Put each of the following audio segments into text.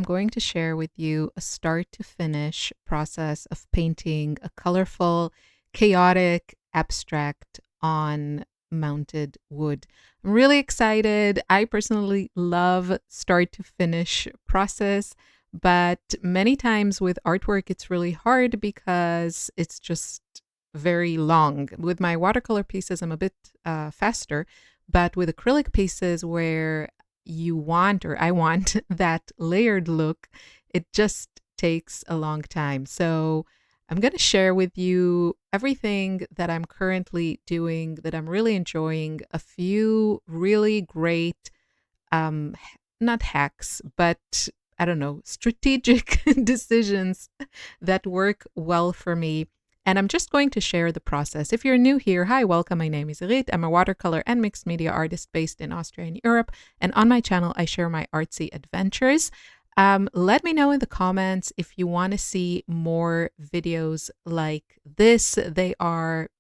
going to share with you a start to finish process of painting a colorful, chaotic abstract on mounted wood. I'm really excited. I personally love start to finish process, but many times with artwork, it's really hard because it's just very long. With my watercolor pieces, I'm a bit faster, but with acrylic pieces where you want or I want that layered look, it just takes a long time. So I'm going to share with you everything that I'm currently doing that I'm really enjoying, a few really great, not hacks, but I don't know, strategic decisions that work well for me. And I'm just going to share the process. If you're new here, hi, welcome. My name is Irit. I'm a watercolor and mixed media artist based in Austria and Europe. And on my channel, I share my artsy adventures. Let me know in the comments if you want to see more videos like this. They are,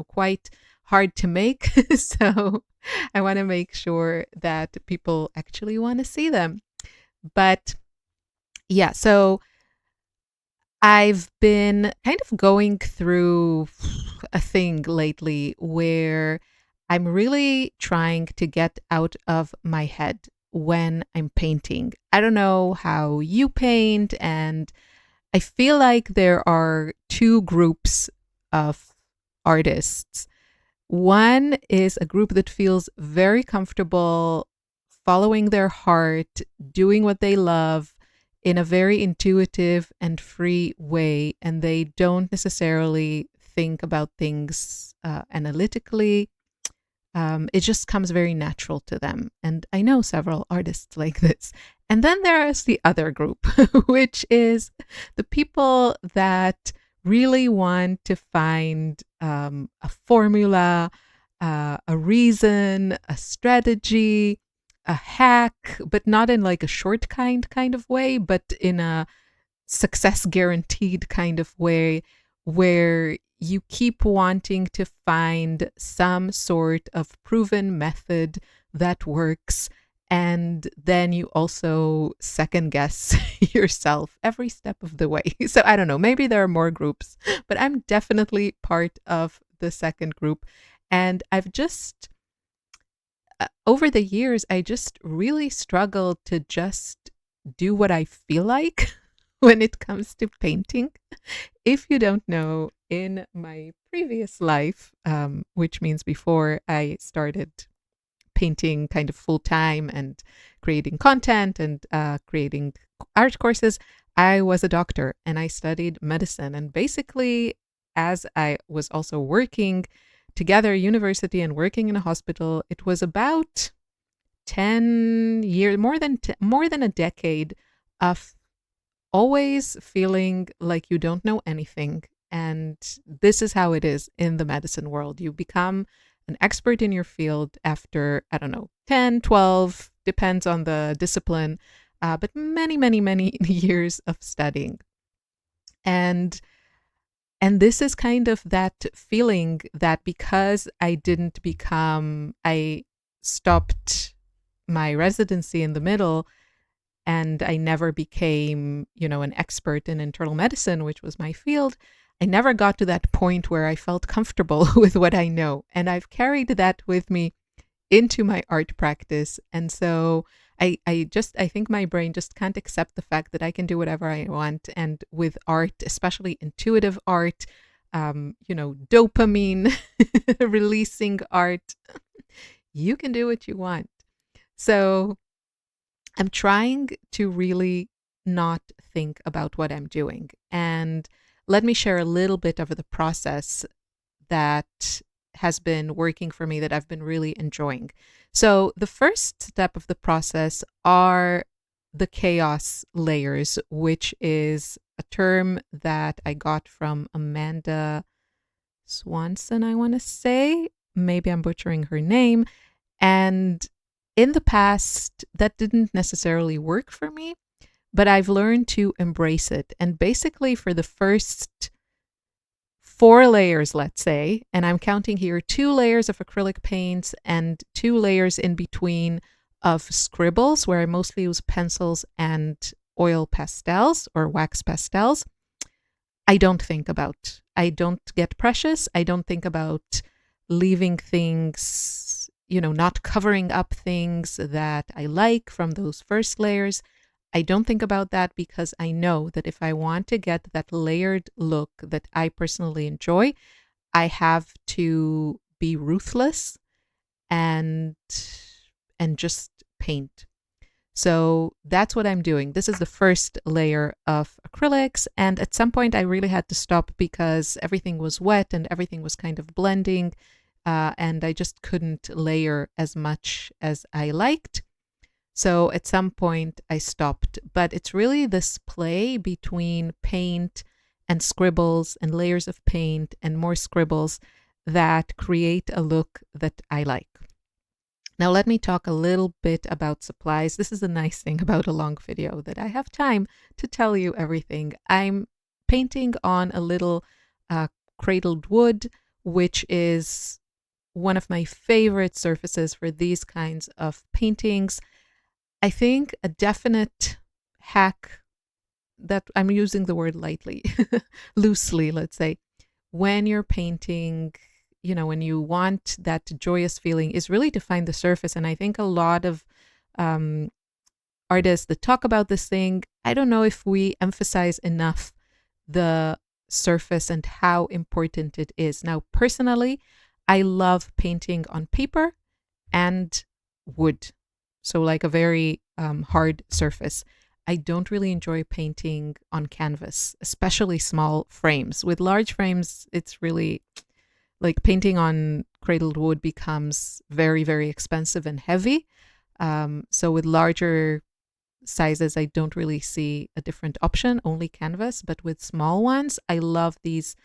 quite hard to make. So I want to make sure that people actually want to see them. But yeah, so I've been kind of going through a thing lately where I'm really trying to get out of my head when I'm painting. I don't know how you paint, and I feel like there are two groups of artists. One is a group that feels very comfortable following their heart, doing what they love in a very intuitive and free way, and they don't necessarily think about things analytically. It just comes very natural to them. And I know several artists like this. And then there is the other group, which is the people that really want to find a formula, a reason, a strategy, a hack, but not in like a short kind of way, but in a success guaranteed kind of way where you keep wanting to find some sort of proven method that works. And then you also second guess yourself every step of the way. So I don't know, maybe there are more groups, but I'm definitely part of the second group. And I've just over the years, I just really struggled to just do what I feel like when it comes to painting. If you don't know, in my previous life, which means before I started painting kind of full time and creating content and creating art courses, I was a doctor and I studied medicine. And basically, as I was also working together university and working in a hospital, it was about 10 years, more than a decade of always feeling like you don't know anything. And this is how it is in the medicine world. You become an expert in your field after, I don't know, 10, 12, depends on the discipline, but many, many, many years of studying. And this is kind of that feeling that because I stopped my residency in the middle and I never became, an expert in internal medicine, which was my field. I never got to that point where I felt comfortable with what I know. And I've carried that with me into my art practice. And so I think my brain just can't accept the fact that I can do whatever I want. And with art, especially intuitive art, dopamine releasing art, you can do what you want. So I'm trying to really not think about what I'm doing. And let me share a little bit of the process that has been working for me that I've been really enjoying. So the first step of the process are the chaos layers, which is a term that I got from Amanda Swanson, I want to say. Maybe I'm butchering her name. And in the past, that didn't necessarily work for me, but I've learned to embrace it. And basically for the first 4 layers, let's say, and I'm counting here 2 layers of acrylic paints and 2 layers in between of scribbles, where I mostly use pencils and oil pastels or wax pastels, I don't get precious. I don't think about leaving things, not covering up things that I like from those first layers. I don't think about that because I know that if I want to get that layered look that I personally enjoy, I have to be ruthless and just paint. So that's what I'm doing. This is the first layer of acrylics. And at some point, I really had to stop because everything was wet and everything was kind of blending. And I just couldn't layer as much as I liked. So at some point, I stopped. But it's really this play between paint and scribbles and layers of paint and more scribbles that create a look that I like. Now, let me talk a little bit about supplies. This is the nice thing about a long video, that I have time to tell you everything. I'm painting on a little cradled wood, which is one of my favorite surfaces for these kinds of paintings. I think a definite hack, that I'm using the word lightly, loosely, let's say, when you're painting, when you want that joyous feeling, is really to find the surface. And I think a lot of artists that talk about this thing, I don't know if we emphasize enough the surface and how important it is. Now, personally, I love painting on paper and wood. So like a very hard surface. I don't really enjoy painting on canvas, especially small frames. With large frames, it's really like painting on cradled wood becomes very, very expensive and heavy. So with larger sizes, I don't really see a different option, only canvas. But with small ones, I love these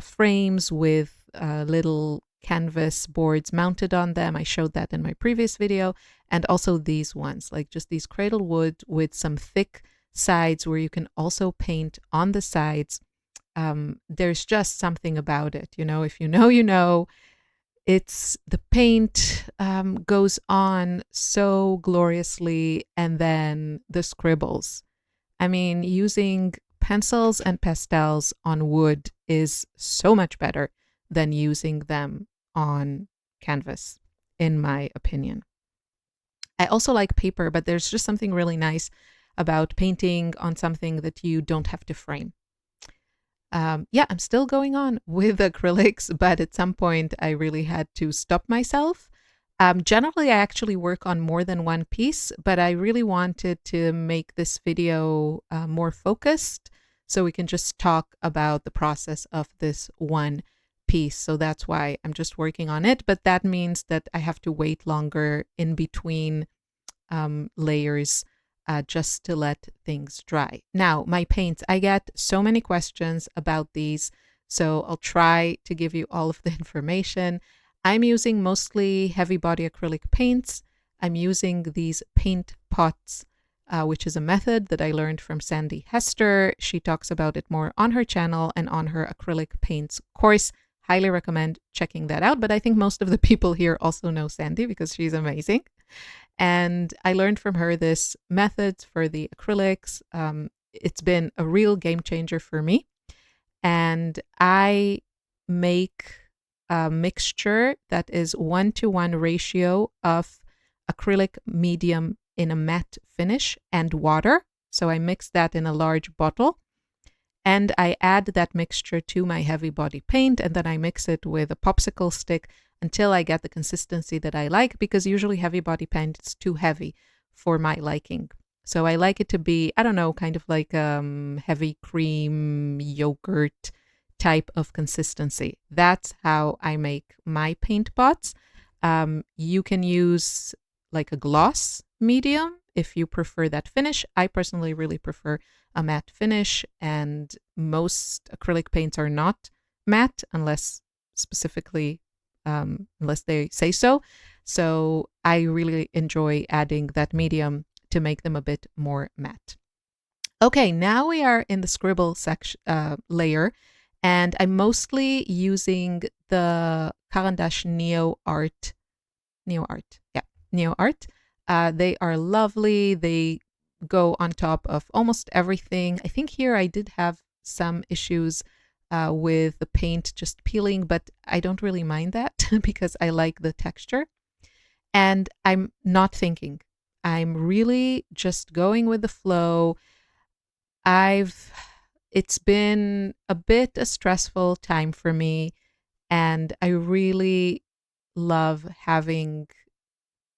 frames with little canvas boards mounted on them. I showed that in my previous video. And also these ones, like just these cradle wood with some thick sides where you can also paint on the sides. There's just something about it. If you know, it's the paint goes on so gloriously, and then the scribbles. I mean, using pencils and pastels on wood is so much better than using them on canvas, in my opinion. I also like paper, but there's just something really nice about painting on something that you don't have to frame. Yeah, I'm still going on with acrylics, but at some point I really had to stop myself. Generally, I actually work on more than one piece, but I really wanted to make this video more focused so we can just talk about the process of this one piece. So that's why I'm just working on it, but that means that I have to wait longer in between layers just to let things dry. Now, my paints, I get so many questions about these, so I'll try to give you all of the information. I'm using mostly heavy body acrylic paints. I'm using these paint pots, which is a method that I learned from Sandy Hester. She talks about it more on her channel and on her acrylic paints course. Highly recommend checking that out. But I think most of the people here also know Sandy because she's amazing. And I learned from her this method for the acrylics. It's been a real game changer for me. And I make a mixture that is 1-to-1 ratio of acrylic medium in a matte finish and water. So I mix that in a large bottle. And I add that mixture to my heavy body paint, and then I mix it with a popsicle stick until I get the consistency that I like, because usually heavy body paint is too heavy for my liking. So I like it to be, I don't know, kind of like heavy cream yogurt type of consistency. That's how I make my paint pots. You can use like a gloss medium if you prefer that finish. I personally really prefer a matte finish, and most acrylic paints are not matte unless specifically unless they say so. So I really enjoy adding that medium to make them a bit more matte. Okay, now we are in the scribble section layer, and I'm mostly using the Caran d'Ache Neo Art. They are lovely. They go on top of almost everything. I think here I did have some issues with the paint just peeling, but I don't really mind that because I like the texture. And I'm not thinking. I'm really just going with the flow. I've It's been a bit a stressful time for me, and I really love having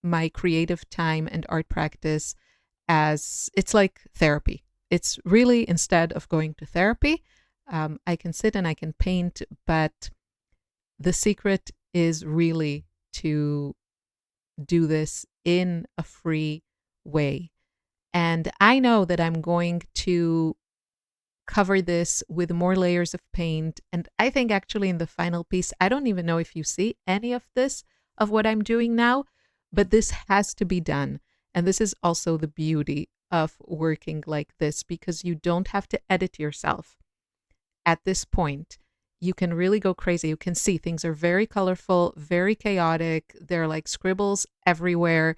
my creative time and art practice as it's like therapy. It's really, instead of going to therapy, I can sit and I can paint, but the secret is really to do this in a free way. And I know that I'm going to cover this with more layers of paint. And I think actually in the final piece, I don't even know if you see any of this, of what I'm doing now, but this has to be done. And this is also the beauty of working like this, because you don't have to edit yourself at this point. You can really go crazy. You can see things are very colorful, very chaotic. There are like scribbles everywhere.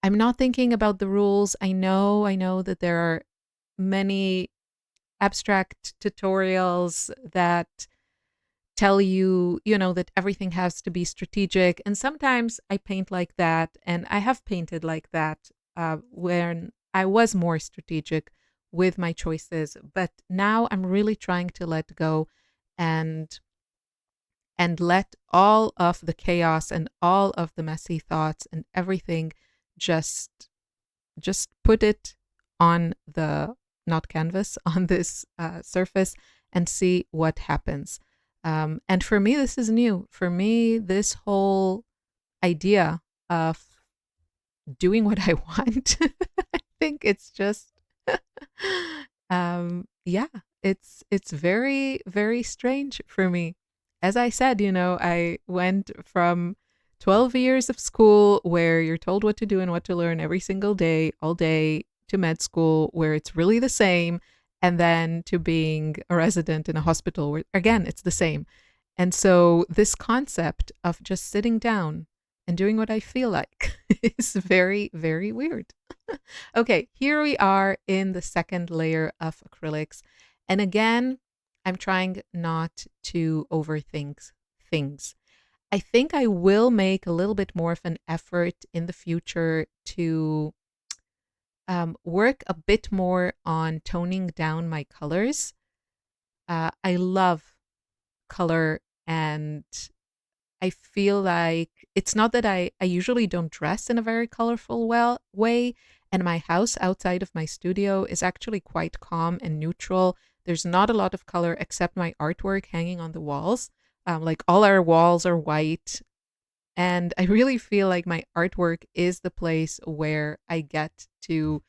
I'm not thinking about the rules. I know that there are many abstract tutorials that tell you, that everything has to be strategic. And sometimes I paint like that. And I have painted like that when I was more strategic with my choices. But now I'm really trying to let go and let all of the chaos and all of the messy thoughts and everything just put it on the, not canvas, on this surface, and see what happens. And for me, this is new. For me, this whole idea of doing what I want, I think it's just, yeah, it's very, very strange for me. As I said, I went from 12 years of school where you're told what to do and what to learn every single day, all day, to med school where it's really the same, and then to being a resident in a hospital where, again, it's the same. And so this concept of just sitting down and doing what I feel like is very, very weird. Okay, here we are in the second layer of acrylics. And again, I'm trying not to overthink things. I think I will make a little bit more of an effort in the future to work a bit more on toning down my colors. I love color, and I feel like it's not that I usually don't dress in a very colorful way. And my house outside of my studio is actually quite calm and neutral. There's not a lot of color except my artwork hanging on the walls. Like all our walls are white. And I really feel like my artwork is the place where I get to,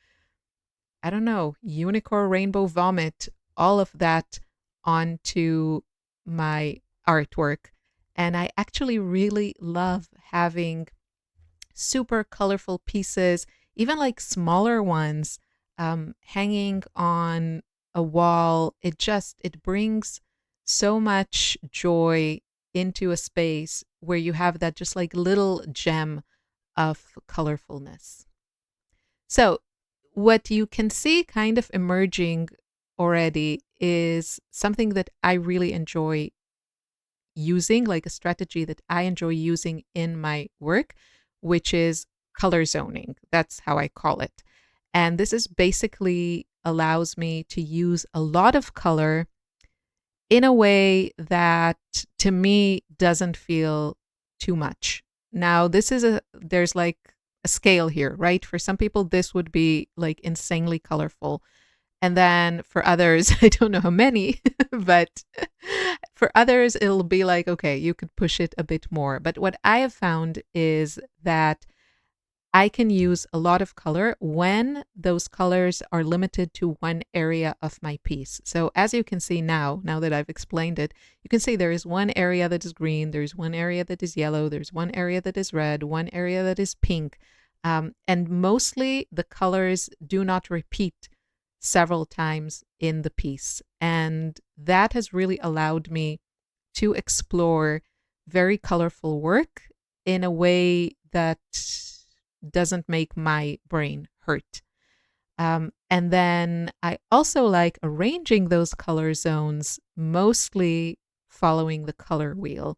I don't know, unicorn rainbow vomit all of that onto my artwork. And I actually really love having super colorful pieces, even like smaller ones, hanging on a wall. It brings so much joy into a space where you have that just like little gem of colorfulness. So, what you can see kind of emerging already is something that I really enjoy using, like a strategy that I enjoy using in my work, which is color zoning. That's how I call it. And this is basically allows me to use a lot of color in a way that to me doesn't feel too much. Now, there's like a scale here, right? For some people, this would be like insanely colorful. And then for others, I don't know how many, but for others, it'll be like, okay, you could push it a bit more. But what I have found is that I can use a lot of color when those colors are limited to one area of my piece. So as you can see now that I've explained it, you can see there is one area that is green, there's one area that is yellow, there's one area that is red, one area that is pink. And mostly the colors do not repeat several times in the piece. And that has really allowed me to explore very colorful work in a way that doesn't make my brain hurt. And then I also like arranging those color zones, mostly following the color wheel,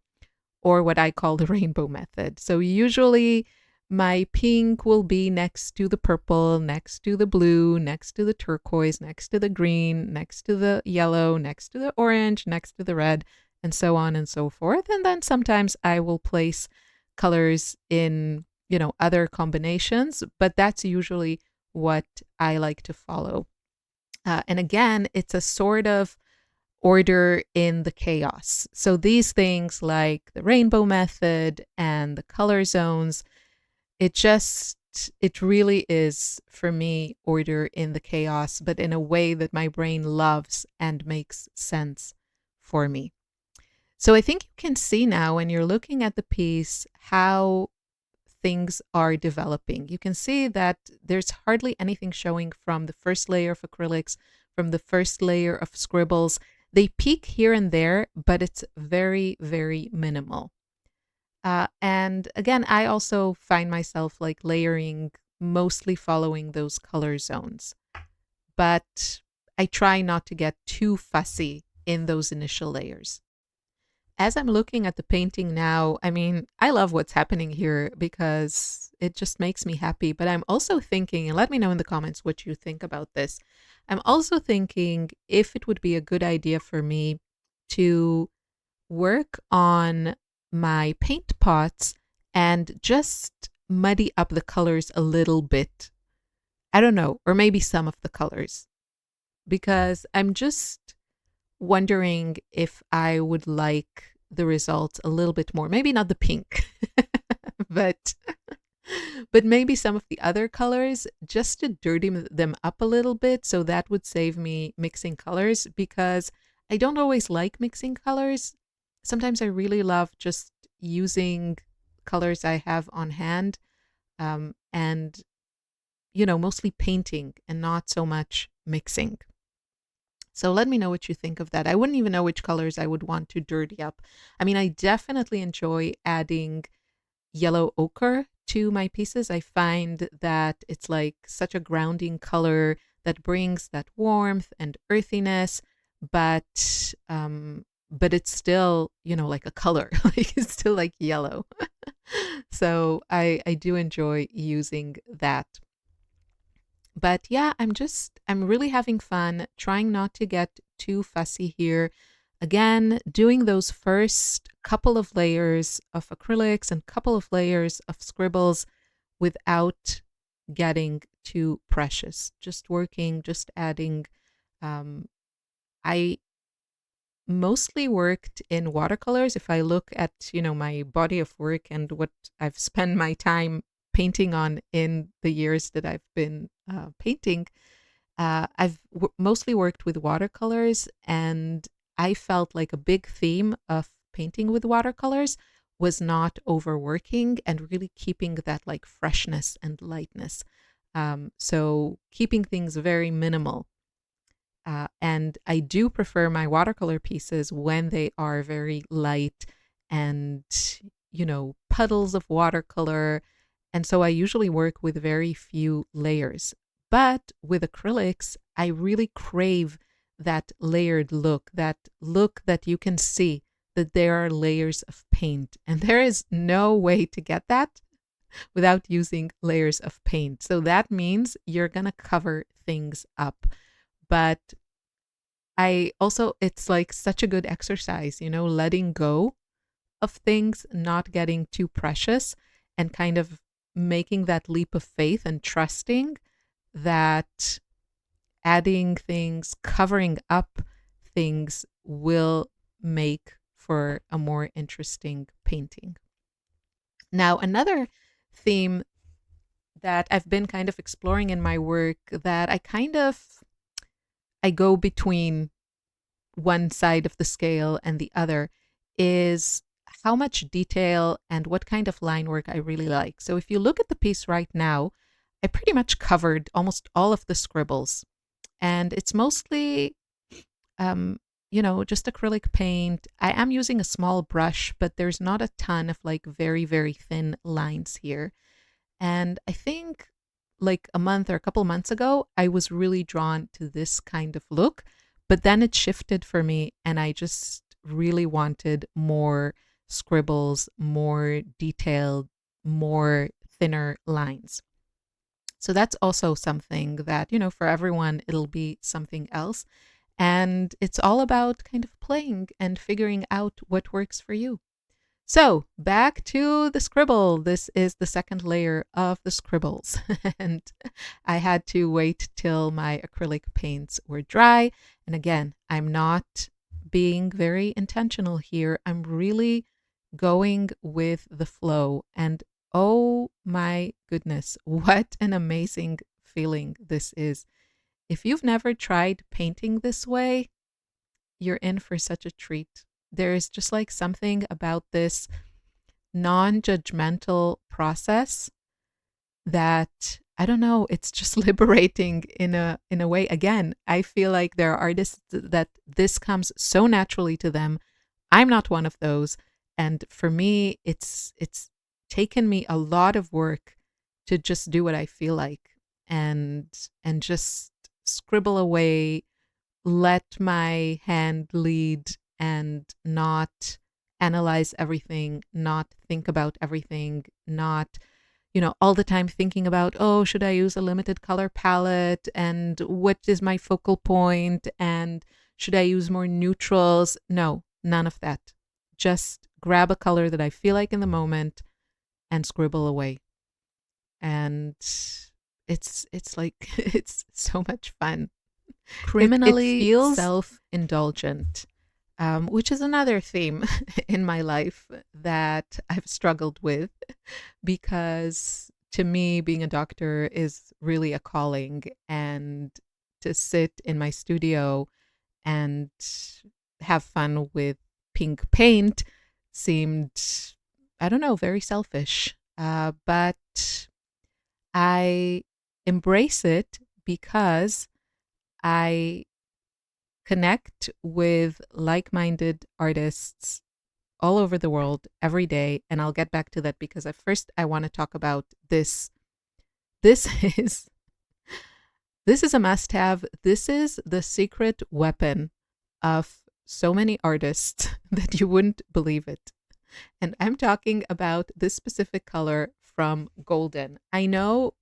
or what I call the rainbow method. So usually my pink will be next to the purple, next to the blue, next to the turquoise, next to the green, next to the yellow, next to the orange, next to the red, and so on and so forth. And then sometimes I will place colors in, other combinations, but that's usually what I like to follow. And again, it's a sort of order in the chaos. So these things like the rainbow method and the color zones, it really is for me order in the chaos, but in a way that my brain loves and makes sense for me. So I think you can see now when you're looking at the piece how things are developing. You can see that there's hardly anything showing from the first layer of acrylics, from the first layer of scribbles. They peak here and there, but it's very, very minimal. And again, I also find myself like layering, mostly following those color zones. But I try not to get too fussy in those initial layers. As I'm looking at the painting now, I mean, I love what's happening here because it just makes me happy. But I'm also thinking, and let me know in the comments what you think about this. I'm also thinking if it would be a good idea for me to work on my paint pots and just muddy up the colors a little bit. I don't know, or maybe some of the colors, because I'm just wondering if I would like the results a little bit more. Maybe not the pink, but but maybe some of the other colors just to dirty them up a little bit. So that would save me mixing colors because I don't always like mixing colors. Sometimes I really love just using colors I have on hand, and mostly painting and not so much mixing. So let me know what you think of that. I wouldn't even know which colors I would want to dirty up. I mean, I definitely enjoy adding yellow ochre to my pieces. I find that it's like such a grounding color that brings that warmth and earthiness, but it's still, like a color. Like it's still like yellow. So I do enjoy using that. But yeah, I'm really having fun trying not to get too fussy here. Again, doing those first couple of layers of acrylics and couple of layers of scribbles without getting too precious. Just working, just adding. I mostly worked in watercolors. If I look at, my body of work and what I've spent my time painting on in the years that I've been painting, I've mostly worked with watercolors, and I felt like a big theme of painting with watercolors was not overworking and really keeping that like freshness and lightness. So keeping things very minimal. And I do prefer my watercolor pieces when they are very light and, puddles of watercolor. And so I usually work with very few layers. But with acrylics, I really crave that layered look that you can see that there are layers of paint. And there is no way to get that without using layers of paint. So that means you're going to cover things up. But I also, it's like such a good exercise, letting go of things, not getting too precious, and kind of making that leap of faith and trusting that adding things, covering up things will make for a more interesting painting. Now, another theme that I've been kind of exploring in my work that I go between one side of the scale and the other is how much detail and what kind of line work I really like. So if you look at the piece right now, I pretty much covered almost all of the scribbles, and it's mostly, just acrylic paint. I am using a small brush, but there's not a ton of like very, very thin lines here. And I think like a month or a couple months ago, I was really drawn to this kind of look, but then it shifted for me and I just really wanted more scribbles, more detailed, more thinner lines. So that's also something that, for everyone, it'll be something else. And it's all about kind of playing and figuring out what works for you. So back to the scribble. This is the second layer of the scribbles. And I had to wait till my acrylic paints were dry. And again, I'm not being very intentional here. I'm really going with the flow. And oh my goodness, what an amazing feeling this is. If you've never tried painting this way, you're in for such a treat. There is just like something about this non-judgmental process that, I don't know, it's just liberating in a way. Again, I feel like there are artists that this comes so naturally to them. I'm not one of those, and for me it's taken me a lot of work to just do what I feel like and just scribble away, let my hand lead and not analyze everything, not think about everything, not, all the time thinking about, oh, should I use a limited color palette and what is my focal point and should I use more neutrals? No, none of that. Just grab a color that I feel like in the moment and scribble away. And it's like it's so much fun. Criminally feels self-indulgent, which is another theme in my life that I've struggled with because to me, being a doctor is really a calling. And to sit in my studio and have fun with pink paint seemed, I don't know, very selfish. But I embrace it because I connect with like-minded artists all over the world every day. And I'll get back to that because at first I want to talk about this. This is this is a must-have. This is the secret weapon of so many artists that you wouldn't believe it. And I'm talking about this specific color from Golden. I know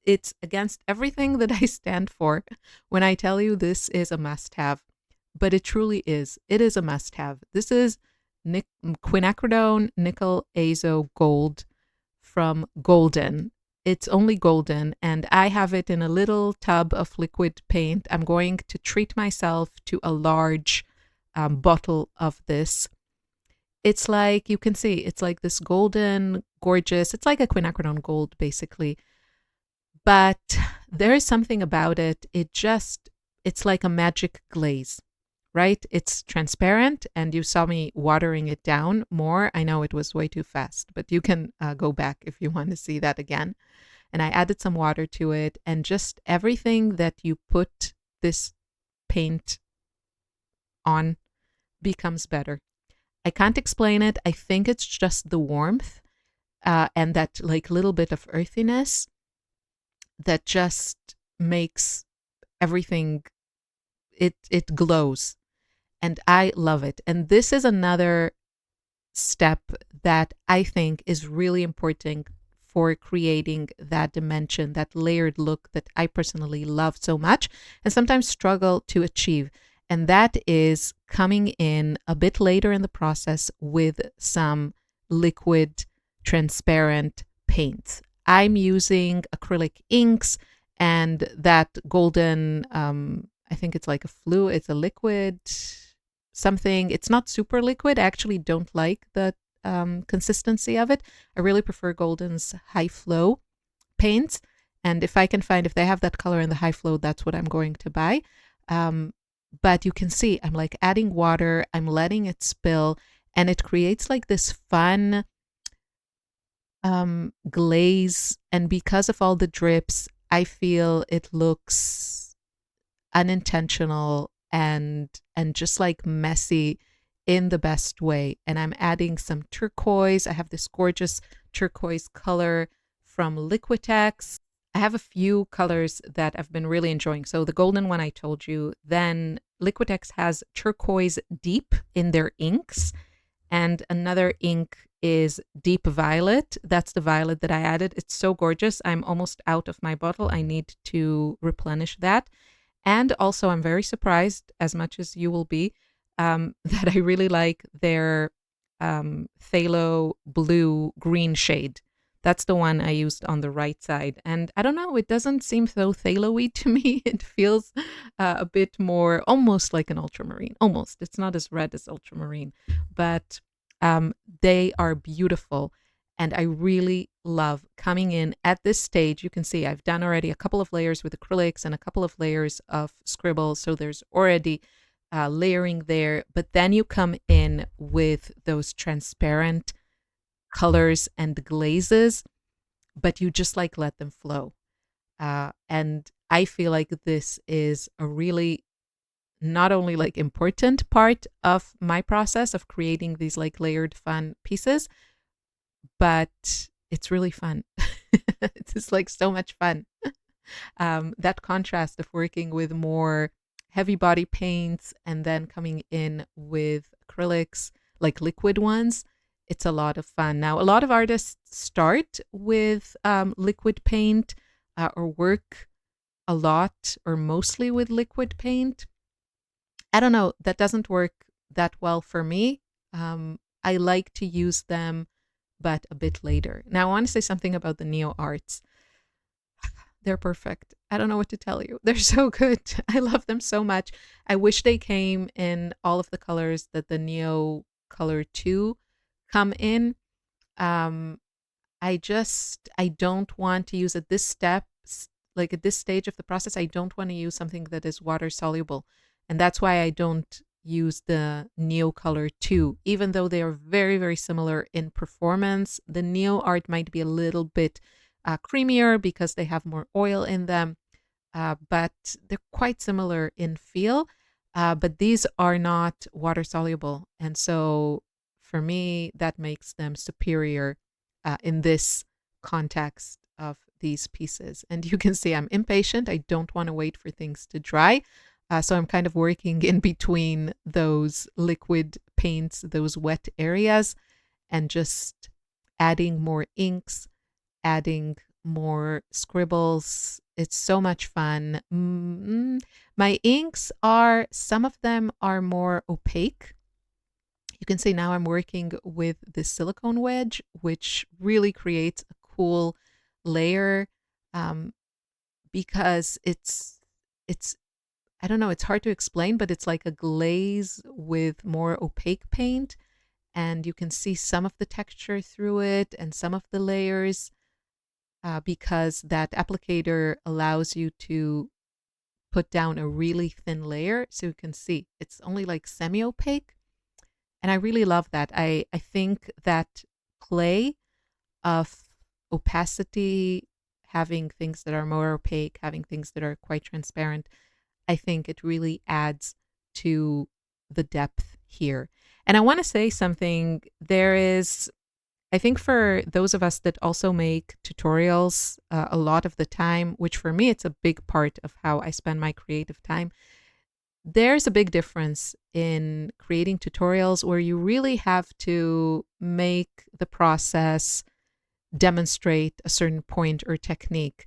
it's against everything that I stand for when I tell you this is a must-have, but it truly is. It is a must-have. This is quinacridone nickel azo gold from Golden. It's only Golden, and I have it in a little tub of liquid paint. I'm going to treat myself to a large bottle of this. It's like, you can see, it's like this golden, gorgeous, it's like a quinacridone gold, basically. But there is something about it. It's like a magic glaze, right? It's transparent, and you saw me watering it down more. I know it was way too fast, but you can go back if you want to see that again. And I added some water to it, and just everything that you put this paint on becomes better. I can't explain it. I think it's just the warmth and that like little bit of earthiness that just makes everything, it glows. And I love it. And this is another step that I think is really important for creating that dimension, that layered look that I personally love so much and sometimes struggle to achieve. And that is coming in a bit later in the process with some liquid transparent paints. I'm using acrylic inks and that golden, I think it's like it's a liquid something. It's not super liquid. I actually don't like the consistency of it. I really prefer Golden's high flow paints. And if they have that color in the high flow, that's what I'm going to buy. But you can see I'm like adding water, I'm letting it spill, and it creates like this fun glaze. And because of all the drips, I feel it looks unintentional and just like messy in the best way. And I'm adding some turquoise. I have this gorgeous turquoise color from Liquitex. I have a few colors that I've been really enjoying. So the golden one I told you, then Liquitex has turquoise deep in their inks, and another ink is deep violet. That's the violet that I added. It's so gorgeous. I'm almost out of my bottle. I need to replenish that. And also, I'm very surprised, as much as you will be, that I really like their phthalo blue green shade. That's the one I used on the right side. And I don't know, it doesn't seem so phthalo-y to me. It feels a bit more almost like an ultramarine. Almost. It's not as red as ultramarine, but they are beautiful. And I really love coming in at this stage. You can see I've done already a couple of layers with acrylics and a couple of layers of scribbles. So there's already layering there. But then you come in with those transparent colors and glazes, but you just like let them flow. And I feel like this is a really not only like important part of my process of creating these like layered fun pieces, but it's really fun. It's just like so much fun. That contrast of working with more heavy body paints and then coming in with acrylics, like liquid ones, it's a lot of fun. Now, a lot of artists start with liquid paint or work a lot or mostly with liquid paint. I don't know, that doesn't work that well for me. I like to use them, but a bit later. Now, I want to say something about the Neo Arts. They're perfect. I don't know what to tell you. They're so good. I love them so much. I wish they came in all of the colors that the Neocolor 2 come in. Um, I don't want to use at this step, like at this stage of the process, I don't want to use something that is water soluble. And that's why I don't use the Neocolor 2, even though they are very, very similar in performance. The Neo Art might be a little bit creamier because they have more oil in them, but they're quite similar in feel. But these are not water soluble. And so for me, that makes them superior in this context of these pieces. And you can see I'm impatient. I don't want to wait for things to dry. So I'm kind of working in between those liquid paints, those wet areas, and just adding more inks, adding more scribbles. It's so much fun. My inks are, some of them are more opaque. You can see now I'm working with this silicone wedge, which really creates a cool layer because it's I don't know, it's hard to explain, but it's like a glaze with more opaque paint. And you can see some of the texture through it and some of the layers because that applicator allows you to put down a really thin layer. So you can see it's only like semi-opaque. And I really love that. I think that play of opacity, having things that are more opaque, having things that are quite transparent, I think it really adds to the depth here. And I want to say something. There is, I think for those of us that also make tutorials a lot of the time, which for me, it's a big part of how I spend my creative time. There's a big difference in creating tutorials where you really have to make the process demonstrate a certain point or technique.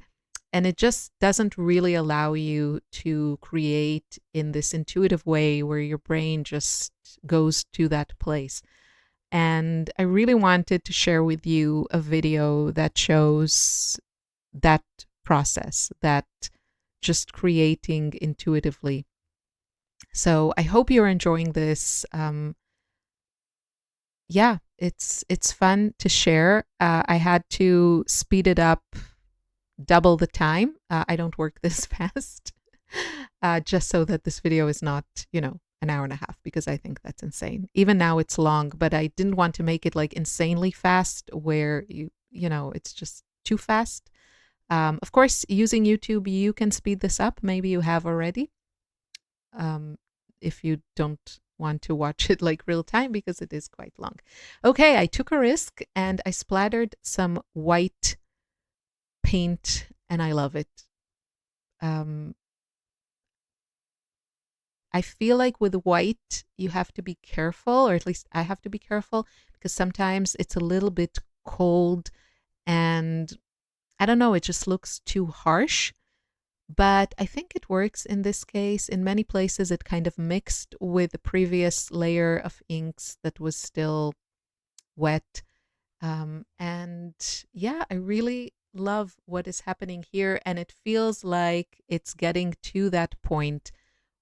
And it just doesn't really allow you to create in this intuitive way where your brain just goes to that place. And I really wanted to share with you a video that shows that process, that just creating intuitively. So I hope you're enjoying this. Yeah, it's fun to share. I had to speed it up double the time. I don't work this fast, just so that this video is not, an hour and a half, because I think that's insane. Even now it's long, but I didn't want to make it like insanely fast where it's just too fast. Of course, using YouTube, you can speed this up. Maybe you have already. If you don't want to watch it like real time because it is quite long. Okay, I took a risk and I splattered some white paint and I love it. Um, I feel like with white, you have to be careful, or at least I have to be careful, because sometimes it's a little bit cold and I don't know, it just looks too harsh. But I think it works in this case. In many places, it kind of mixed with the previous layer of inks that was still wet. And yeah, I really love what is happening here. And it feels like it's getting to that point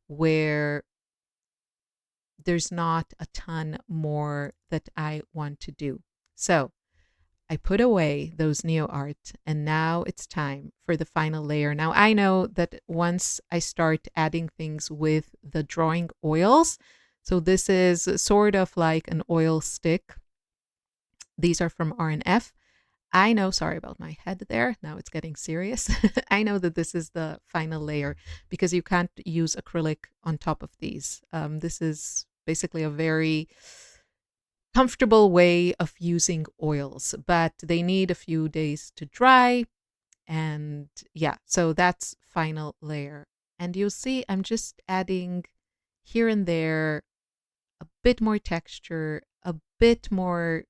where there's not a ton more that I want to do. So I put away those neo art and now it's time for the final layer. Now I know that once I start adding things with the drawing oils, so this is sort of like an oil stick. These are from R&F. I know, sorry about my head there. Now it's getting serious. I know that this is the final layer because you can't use acrylic on top of these. This is basically a very comfortable way of using oils, but they need a few days to dry. And yeah, so that's final layer. And you'll see I'm just adding here and there a bit more texture, a bit more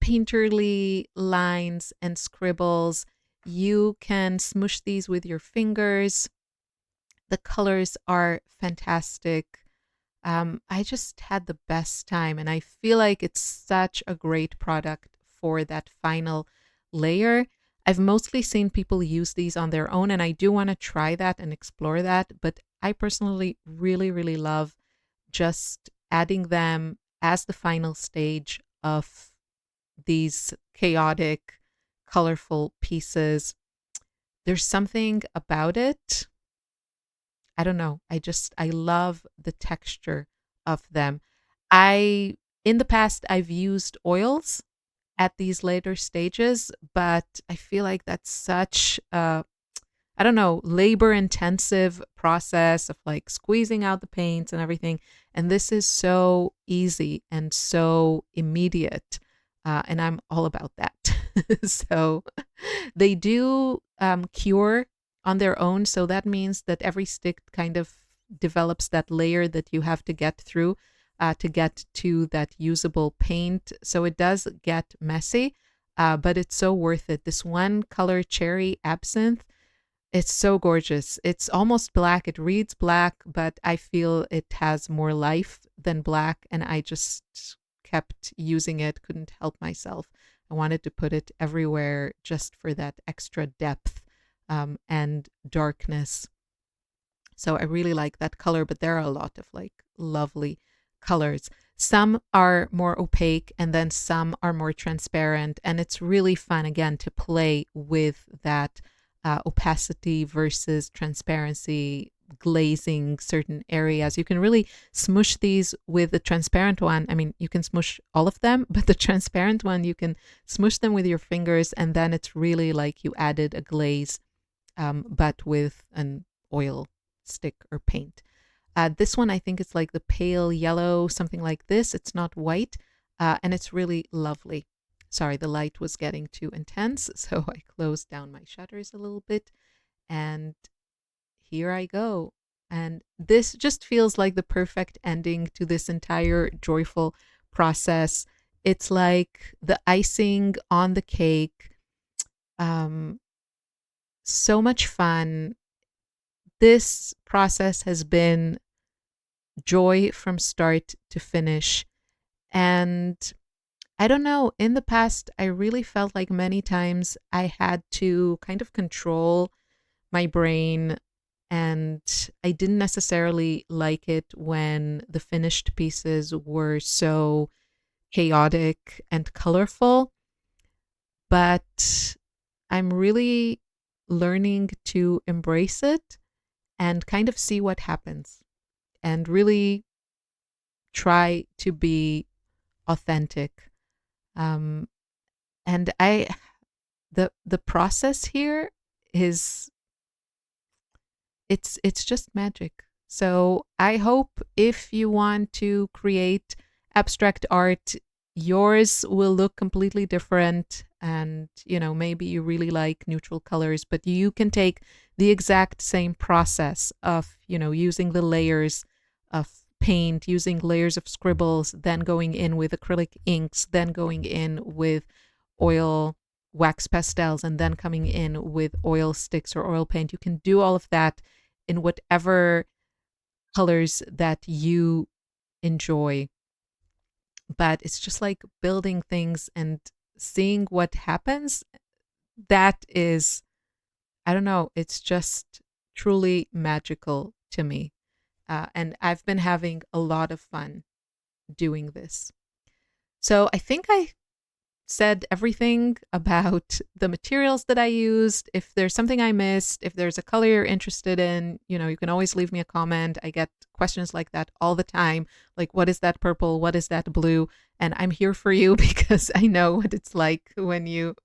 painterly lines and scribbles. You can smush these with your fingers. The colors are fantastic. I just had the best time, and I feel like it's such a great product for that final layer. I've mostly seen people use these on their own, and I do want to try that and explore that. But I personally really, really love just adding them as the final stage of these chaotic, colorful pieces. There's something about it. I don't know. I love the texture of them. I, in the past, I've used oils at these later stages, but I feel like that's such a, I don't know, labor intensive process of like squeezing out the paints and everything. And this is so easy and so immediate. And I'm all about that. So they do cure on their own. So that means that every stick kind of develops that layer that you have to get through to get to that usable paint. So it does get messy, but it's so worth it. This one color, cherry absinthe, it's so gorgeous. It's almost black. It reads black, but I feel it has more life than black. And I just kept using it, couldn't help myself. I wanted to put it everywhere just for that extra depth and darkness. So I really like that color, but there are a lot of like lovely colors. Some are more opaque and then some are more transparent. And it's really fun, again, to play with that opacity versus transparency, glazing certain areas. You can really smush these with the transparent one. I mean, you can smush all of them, but the transparent one, you can smush them with your fingers. And then it's really like you added a glaze, but with an oil stick or paint. This one, I think it's like the pale yellow, something like this. It's not white, and it's really lovely. Sorry, the light was getting too intense, so I closed down my shutters a little bit, and here I go. And this just feels like the perfect ending to this entire joyful process. It's like the icing on the cake. Um, so much fun. This process has been joy from start to finish. And I don't know, in the past, I really felt like many times I had to kind of control my brain, and I didn't necessarily like it when the finished pieces were so chaotic and colorful. But I'm really learning to embrace it and kind of see what happens and really try to be authentic. Um, and the process here is it's just magic. So I hope if you want to create abstract art, yours will look completely different. And, maybe you really like neutral colors, but you can take the exact same process of, using the layers of paint, using layers of scribbles, then going in with acrylic inks, then going in with oil wax pastels, and then coming in with oil sticks or oil paint. You can do all of that in whatever colors that you enjoy. But it's just like building things and seeing what happens. That is, I don't know, it's just truly magical to me. And I've been having a lot of fun doing this. So I think I said everything about the materials that I used. If there's something I missed, if there's a color you're interested in, you can always leave me a comment. I get questions like that all the time. Like, what is that purple? What is that blue? And I'm here for you because I know what it's like when you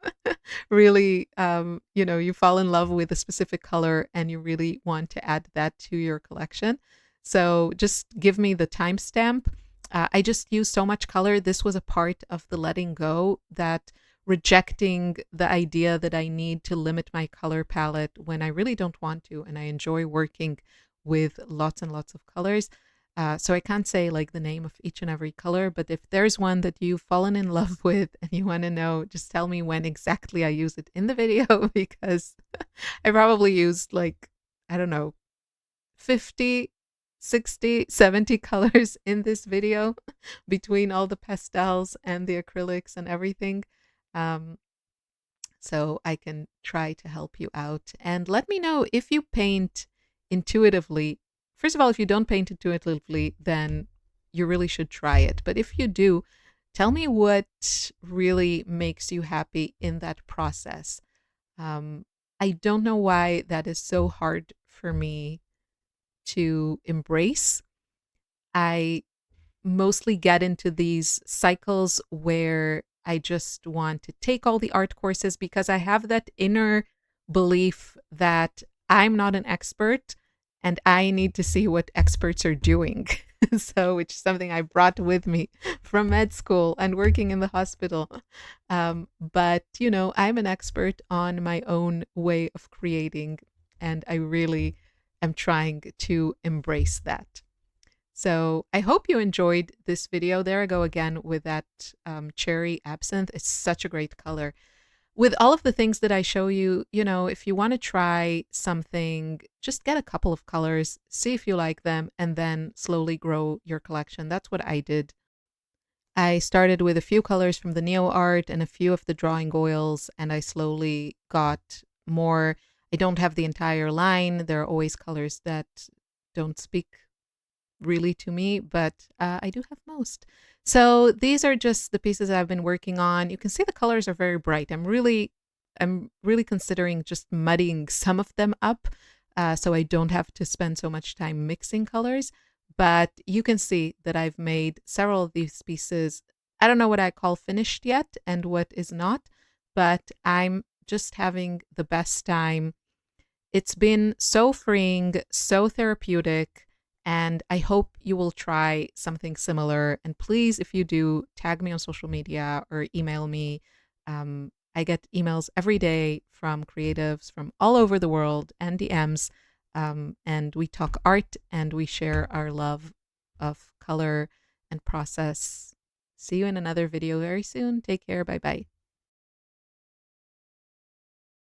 really, you fall in love with a specific color and you really want to add that to your collection. So just give me the timestamp. I just use so much color. This was a part of the letting go, that rejecting the idea that I need to limit my color palette when I really don't want to. And I enjoy working with lots and lots of colors. So I can't say like the name of each and every color, but if there's one that you've fallen in love with and you want to know, just tell me when exactly I use it in the video because I probably used like, I don't know, 50, 60, 70 colors in this video between all the pastels and the acrylics and everything. Um, so I can try to help you out. And let me know if you paint intuitively. First of all, if you don't paint intuitively, then you really should try it. But if you do, tell me what really makes you happy in that process. Um, I don't know why that is so hard for me to embrace. I mostly get into these cycles where I just want to take all the art courses because I have that inner belief that I'm not an expert and I need to see what experts are doing. So, which is something I brought with me from med school and working in the hospital. But, I'm an expert on my own way of creating, and I really am trying to embrace that. So I hope you enjoyed this video. There I go again with that cherry absinthe. It's such a great color. With all of the things that I show you, if you want to try something, just get a couple of colors, see if you like them, and then slowly grow your collection. That's what I did. I started with a few colors from the Neo art and a few of the drawing oils, and I slowly got more. I don't have the entire line. There are always colors that don't speak really to me, but I do have most. So these are just the pieces I've been working on. You can see the colors are very bright. I'm really considering just muddying some of them up, so I don't have to spend so much time mixing colors. But you can see that I've made several of these pieces. I don't know what I call finished yet and what is not, but I'm just having the best time. It's been so freeing, so therapeutic, and I hope you will try something similar. And please, if you do, tag me on social media or email me. I get emails every day from creatives from all over the world and DMs. And we talk art and we share our love of color and process. See you in another video very soon. Take care. Bye bye.